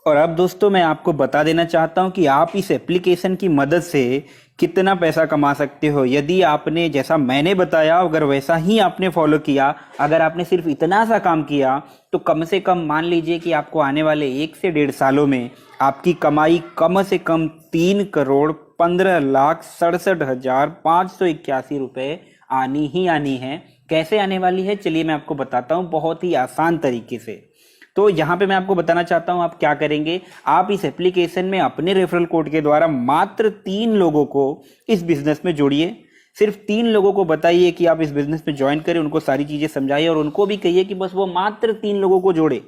और अब दोस्तों मैं आपको बता देना चाहता हूं कि आप इस एप्लीकेशन की मदद से कितना पैसा कमा सकते हो। यदि आपने जैसा मैंने बताया अगर वैसा ही आपने फॉलो किया, अगर आपने सिर्फ इतना सा काम किया तो कम से कम मान लीजिए कि आपको आने वाले 1 से 1.5 सालों में आपकी कमाई कम से कम 3,15,67,581 रुपये आनी ही आनी है। कैसे आने वाली है चलिए मैं आपको बताता हूँ बहुत ही आसान तरीके से। तो यहाँ पे मैं आपको बताना चाहता हूँ आप क्या करेंगे। आप इस एप्लीकेशन में अपने रेफरल कोड के द्वारा मात्र 3 लोगों को इस बिजनेस में जोड़िए। सिर्फ 3 लोगों को बताइए कि आप इस बिजनेस में ज्वाइन करें, उनको सारी चीजें समझाइए और उनको भी कहिए कि बस वो मात्र 3 लोगों को जोड़े,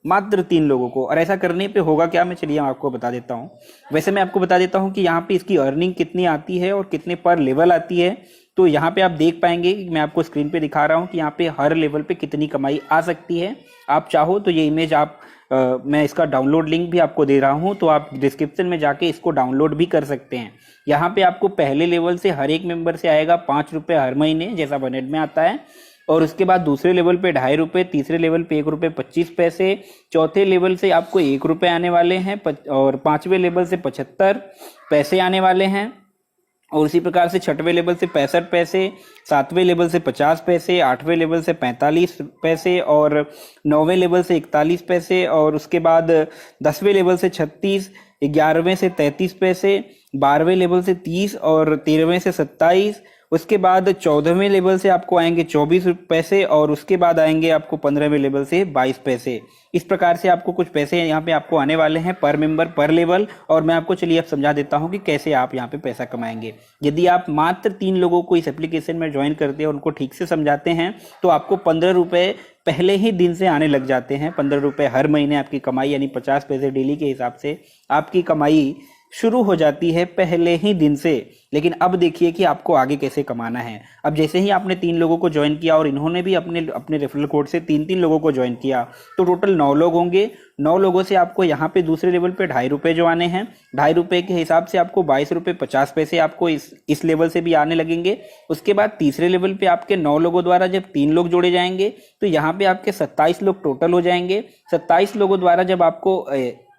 मात्र 3 लोगों को। और ऐसा करने पे होगा क्या, मैं चलिए आपको बता देता हूँ। वैसे मैं आपको बता देता हूँ कि यहाँ पे इसकी अर्निंग कितनी आती है और कितने पर लेवल आती है। तो यहाँ पे आप देख पाएंगे कि मैं आपको स्क्रीन पे दिखा रहा हूँ कि यहाँ पे हर लेवल पे कितनी कमाई आ सकती है। आप चाहो तो ये इमेज मैं इसका डाउनलोड लिंक भी आपको दे रहा हूँ, तो आप डिस्क्रिप्शन में जाके इसको डाउनलोड भी कर सकते हैं। यहाँ पे आपको पहले लेवल से हर एक मेंबर से आएगा 5 रुपये हर महीने, जैसा बनेट में आता है। और उसके बाद दूसरे लेवल पे 2.5 रुपये, तीसरे लेवल पे 1 रुपये 25 पैसे, चौथे लेवल से आपको 1 रुपये आने वाले हैं और 5वें लेवल से 75 पैसे आने वाले हैं। और उसी प्रकार से 6वें लेवल से 65 पैसे, 7वें लेवल से 50 पैसे, 8वें लेवल से 45 पैसे और 9वें लेवल से 41 पैसे और उसके बाद 10वें लेवल से 36, 11वें से 33 पैसे, 12वें लेवल से 30 और 13वें से 27। उसके बाद 14वें लेवल से आपको आएंगे 24 पैसे और उसके बाद आएंगे आपको 15वें लेवल से 22 पैसे। इस प्रकार से आपको कुछ पैसे यहाँ पे आपको आने वाले हैं पर मेंबर पर लेवल। और मैं आपको चलिए अब समझा देता हूँ कि कैसे आप यहाँ पे पैसा कमाएंगे। यदि आप मात्र 3 लोगों को इस एप्लीकेशन में ज्वाइन करते हैं और उनको ठीक से समझाते हैं तो आपको 15 रुपये पहले ही दिन से आने लग जाते हैं। 15 रुपये हर महीने आपकी कमाई यानी 50 पैसे डेली के हिसाब से आपकी कमाई शुरू हो जाती है पहले ही दिन से। लेकिन अब देखिए कि आपको आगे कैसे कमाना है। अब जैसे ही आपने 3 लोगों को ज्वाइन किया और इन्होंने भी अपने अपने रेफरल कोड से 3-3 लोगों को ज्वाइन किया तो टोटल 9 लोग होंगे। 9 लोगों से आपको यहाँ पे दूसरे लेवल पे 2.5 रुपये जो आने हैं, 2.5 रुपये के हिसाब से आपको 22 रुपये 50 पैसे आपको इस लेवल से भी आने लगेंगे। उसके बाद तीसरे लेवल पे आपके 9 लोगों द्वारा जब 3 लोग जोड़े जाएंगे तो यहाँ पे आपके 27 लोग टोटल हो जाएंगे। 27 लोगों द्वारा जब आपको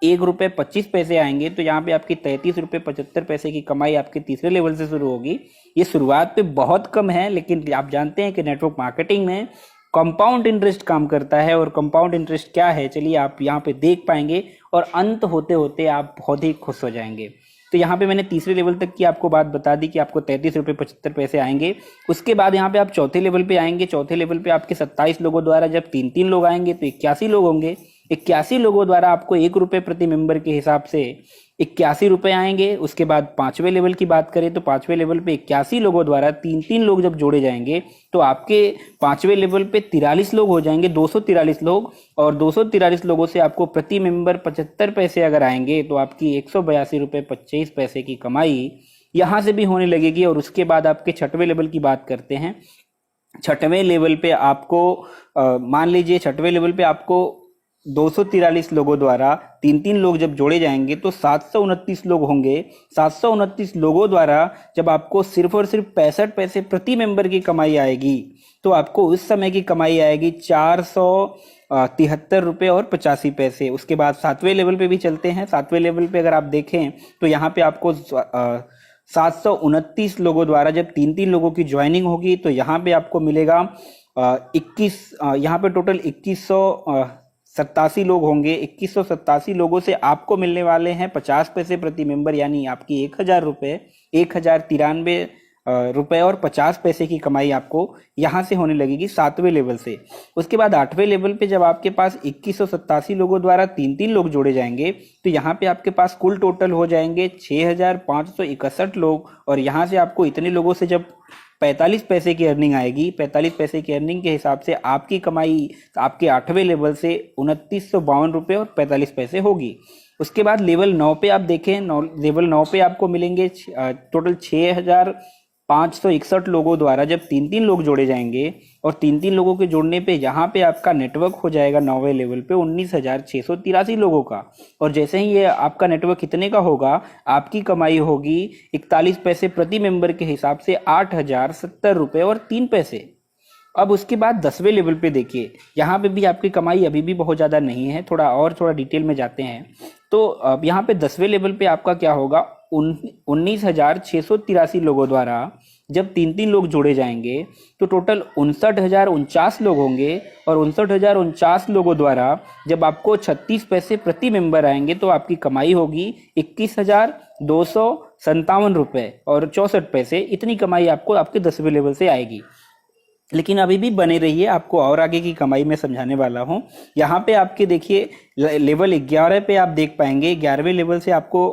1 रुपये 25 पैसे आएंगे तो यहाँ पे आपकी 33 रुपये 75 पैसे की कमाई आपके तीसरे लेवल से शुरू होगी। ये शुरुआत पे बहुत कम है, लेकिन आप जानते हैं कि नेटवर्क मार्केटिंग में कंपाउंड इंटरेस्ट काम करता है। और कंपाउंड इंटरेस्ट क्या है चलिए आप यहाँ पे देख पाएंगे और अंत होते होते आप बहुत ही खुश हो जाएंगे। तो यहाँ पे मैंने तीसरे लेवल तक की आपको बात बता दी कि आपको 33 रुपये 75 पैसे आएंगे। उसके बाद यहाँ पे आप चौथे लेवल पे आएंगे। चौथे लेवल पे आपके 27 लोगों द्वारा जब 3-3 लोग आएंगे तो 81 लोग होंगे। 81 लोगों द्वारा आपको 1 रुपये प्रति मेंबर के हिसाब से 81 रुपये आएंगे। उसके बाद 5वें लेवल की बात करें तो 5वें लेवल पे 81 लोगों द्वारा 3-3 लोग जब जोड़े जाएंगे तो आपके 5वें लेवल पे 43 लोग हो जाएंगे, 243 लोग। और 243 लोगों से आपको प्रति मेंबर 75 पैसे अगर आएंगे तो आपकी 182 रुपये 25 पैसे की कमाई यहाँ से भी होने लगेगी। और उसके बाद आपके 6वें लेवल की बात करते हैं। 6वें लेवल पे आपको मान लीजिए 6वें लेवल पे आपको 243 लोगों द्वारा 3-3 लोग जब जोड़े जाएंगे तो 729 लोग होंगे। 729 लोगों द्वारा जब आपको सिर्फ और सिर्फ 65 पैसे प्रति मेंबर की कमाई आएगी तो आपको उस समय की कमाई आएगी 473 रुपये 85 पैसे। उसके बाद 7वें लेवल पे भी चलते हैं। 7वें लेवल पे अगर आप देखें तो यहाँ पे आपको 729 लोगों द्वारा जब 3-3 लोगों की ज्वाइनिंग होगी तो यहाँ पे आपको मिलेगा 21, यहाँ पे टोटल 2187 लोग होंगे। 2187 लोगों से आपको मिलने वाले हैं 50 पैसे प्रति मेंबर यानी आपकी 1093 और 50 पैसे की कमाई आपको यहाँ से होने लगेगी 7वें लेवल से। उसके बाद 8वें लेवल पे जब आपके पास 2187 लोगों द्वारा 3-3 लोग जोड़े जाएंगे तो यहाँ पे आपके पास कुल टोटल हो जाएंगे 6561 लोग। और यहाँ से आपको इतने लोगों से जब 45 पैसे की अर्निंग आएगी, 45 पैसे की अर्निंग के हिसाब से आपकी कमाई आपके 8वें लेवल से 2952 रुपये और 45 पैसे होगी। उसके बाद लेवल 9 पे आप देखें, लेवल 9 पे आपको मिलेंगे टोटल 6561 लोगों द्वारा जब 3-3 लोग जोड़े जाएंगे। और 3-3 लोगों के जोड़ने पे यहाँ पे आपका नेटवर्क हो जाएगा 9वें लेवल पे 19,683 लोगों का। और जैसे ही ये आपका नेटवर्क कितने का होगा, आपकी कमाई होगी 41 पैसे प्रति मेंबर के हिसाब से 8,070 रुपये और 3 पैसे। अब उसके बाद 10वें लेवल पे देखिए, यहाँ पे भी आपकी कमाई अभी भी बहुत ज़्यादा नहीं है, थोड़ा डिटेल में जाते हैं। तो अब यहाँ पे 10वें लेवल पे आपका क्या होगा, 19,683 लोगों द्वारा जब 3-3 लोग जोड़े जाएंगे तो टोटल 59,049 लोग होंगे, और 59,049 लोगों द्वारा जब आपको 36 पैसे प्रति मेंबर आएंगे तो आपकी कमाई होगी 21,257 रुपये और 64 पैसे। इतनी कमाई आपको आपके 10वें लेवल से आएगी। लेकिन अभी भी बने रहिए, आपको और आगे की कमाई मैं समझाने वाला हूँ। यहाँ पे आपके देखिए लेवल 11 पे आप देख पाएंगे, 11वें लेवल से आपको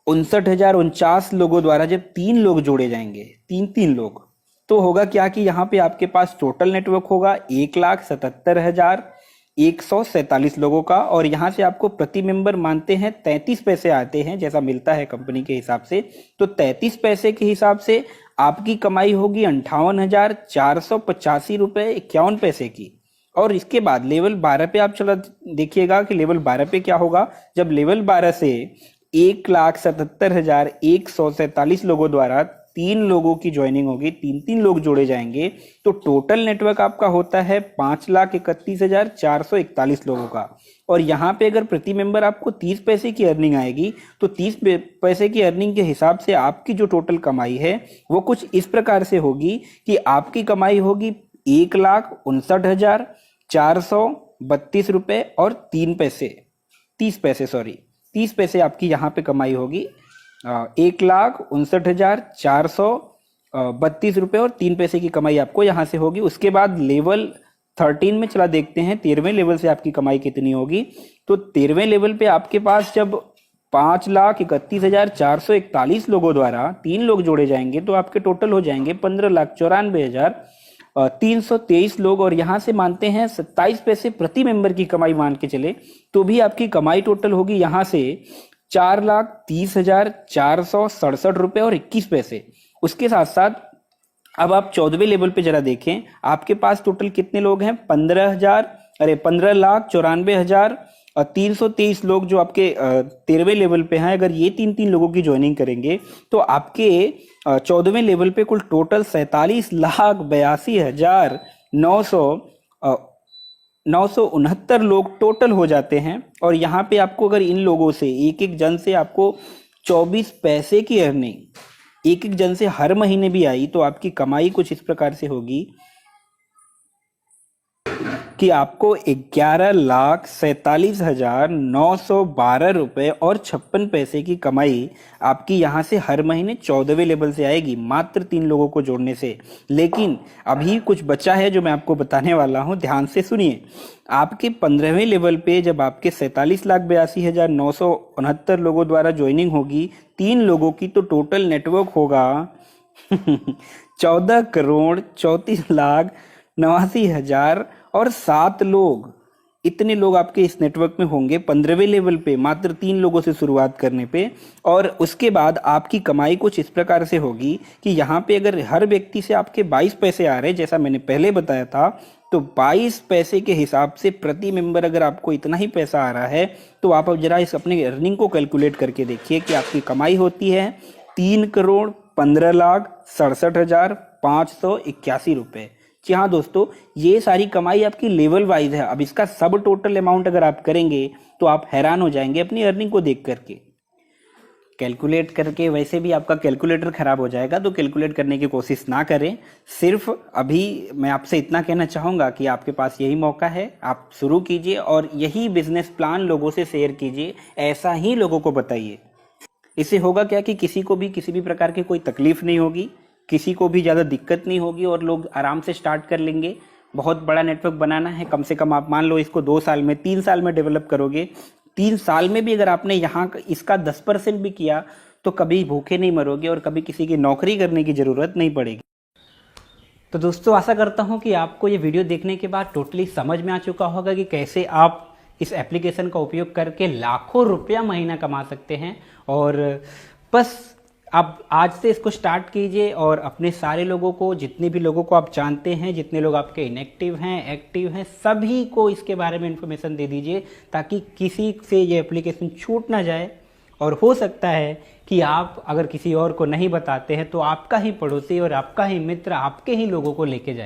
59,049 लोगों द्वारा जब 3 लोग जोड़े जाएंगे, 3-3 लोग, तो होगा क्या कि यहाँ पे आपके पास टोटल नेटवर्क होगा 1,77,147 लोगों का, और यहाँ से आपको प्रति मेंबर मानते हैं 33 पैसे आते हैं जैसा मिलता है कंपनी के हिसाब से। तो 33 पैसे के हिसाब से आपकी कमाई होगी 58,485 रुपये 51 पैसे की। और इसके बाद लेवल 12 पे आप चला देखिएगा कि लेवल 12 पे क्या होगा, जब लेवल 12 से 1,77,147 लोगों द्वारा 3 लोगों की ज्वाइनिंग होगी, 3-3 लोग जोड़े जाएंगे, तो टोटल नेटवर्क आपका होता है 5,31,441 लोगों का। और यहाँ पे अगर प्रति मेंबर आपको 30 पैसे की अर्निंग आएगी, तो 30 पैसे की अर्निंग के हिसाब से आपकी जो टोटल कमाई है वो कुछ इस प्रकार से होगी कि आपकी कमाई होगी 1,59,432 रुपये और 30 पैसे आपकी यहाँ पे कमाई होगी। 1,59,432 रुपये और 3 पैसे की कमाई आपको यहाँ से होगी। उसके बाद लेवल 13 में चला देखते हैं, 13वें लेवल से आपकी कमाई कितनी होगी। तो 13वें लेवल पे आपके पास जब 5,31,441 लोगों द्वारा 3 लोग जोड़े जाएंगे तो आपके टोटल हो जाएंगे 15,94,323 लोग, और यहाँ से मानते हैं 27 पैसे प्रति मेंबर की कमाई मान के चले, तो भी आपकी कमाई टोटल होगी यहाँ से 4,30,467 रुपये और 21 पैसे। उसके साथ साथ अब आप 14वें लेवल पे जरा देखें, आपके पास टोटल कितने लोग हैं, 15,94,323 लोग जो आपके 13वें लेवल पे हैं। अगर ये 3-3 लोगों की ज्वाइनिंग करेंगे तो आपके 14वें लेवल पे कुल टोटल 47,82,969 लोग टोटल हो जाते हैं। और यहाँ पे आपको अगर इन लोगों से एक जन से आपको 24 पैसे की अर्निंग एक जन से हर महीने भी आई तो आपकी कमाई कुछ इस प्रकार से होगी कि आपको 11,47,912 रुपये और 56 पैसे की कमाई आपकी यहाँ से हर महीने 14वें लेवल से आएगी, मात्र 3 लोगों को जोड़ने से। लेकिन अभी कुछ बचा है जो मैं आपको बताने वाला हूँ, ध्यान से सुनिए। आपके 15वें लेवल पे जब आपके 47,82,969 लोगों द्वारा ज्वाइनिंग होगी 3 लोगों की, तो टोटल नेटवर्क होगा 14,34,89,007 लोग। इतने लोग आपके इस नेटवर्क में होंगे 15वें लेवल पे, मात्र 3 लोगों से शुरुआत करने पे। और उसके बाद आपकी कमाई कुछ इस प्रकार से होगी कि यहाँ पे अगर हर व्यक्ति से आपके 22 पैसे आ रहे हैं, जैसा मैंने पहले बताया था, तो 22 पैसे के हिसाब से प्रति मेंबर अगर आपको इतना ही पैसा आ रहा है, तो आप अब जरा इस अपने अर्निंग को कैलकुलेट करके देखिए कि आपकी कमाई होती है 3,15,67,581 रुपये। जी हाँ दोस्तों, ये सारी कमाई आपकी लेवल वाइज है। अब इसका सब टोटल अमाउंट अगर आप करेंगे तो आप हैरान हो जाएंगे अपनी अर्निंग को देख करके। कैलकुलेट करके वैसे भी आपका कैलकुलेटर खराब हो जाएगा, तो कैलकुलेट करने की कोशिश ना करें। सिर्फ अभी मैं आपसे इतना कहना चाहूँगा कि आपके पास यही मौका है, आप शुरू कीजिए और यही बिजनेस प्लान लोगों से शेयर कीजिए, ऐसा ही लोगों को बताइए। इससे होगा क्या कि किसी को भी किसी भी प्रकार की कोई तकलीफ नहीं होगी, किसी को भी ज़्यादा दिक्कत नहीं होगी और लोग आराम से स्टार्ट कर लेंगे। बहुत बड़ा नेटवर्क बनाना है, कम से कम आप मान लो इसको 2 साल में 3 साल में डेवलप करोगे। 3 साल में भी अगर आपने यहाँ इसका 10% भी किया तो कभी भूखे नहीं मरोगे और कभी किसी की नौकरी करने की ज़रूरत नहीं पड़ेगी। तो दोस्तों, आशा करता हूँ कि आपको ये वीडियो देखने के बाद टोटली समझ में आ चुका होगा कि कैसे आप इस एप्लीकेशन का उपयोग करके लाखों रुपया महीना कमा सकते हैं। और बस आप आज से इसको स्टार्ट कीजिए और अपने सारे लोगों को, जितने भी लोगों को आप जानते हैं, जितने लोग आपके इनएक्टिव हैं, एक्टिव हैं, सभी को इसके बारे में इन्फॉर्मेशन दे दीजिए ताकि किसी से ये एप्लीकेशन छूट ना जाए। और हो सकता है कि आप अगर किसी और को नहीं बताते हैं तो आपका ही पड़ोसी और आपका ही मित्र आपके ही लोगों को लेके जाए।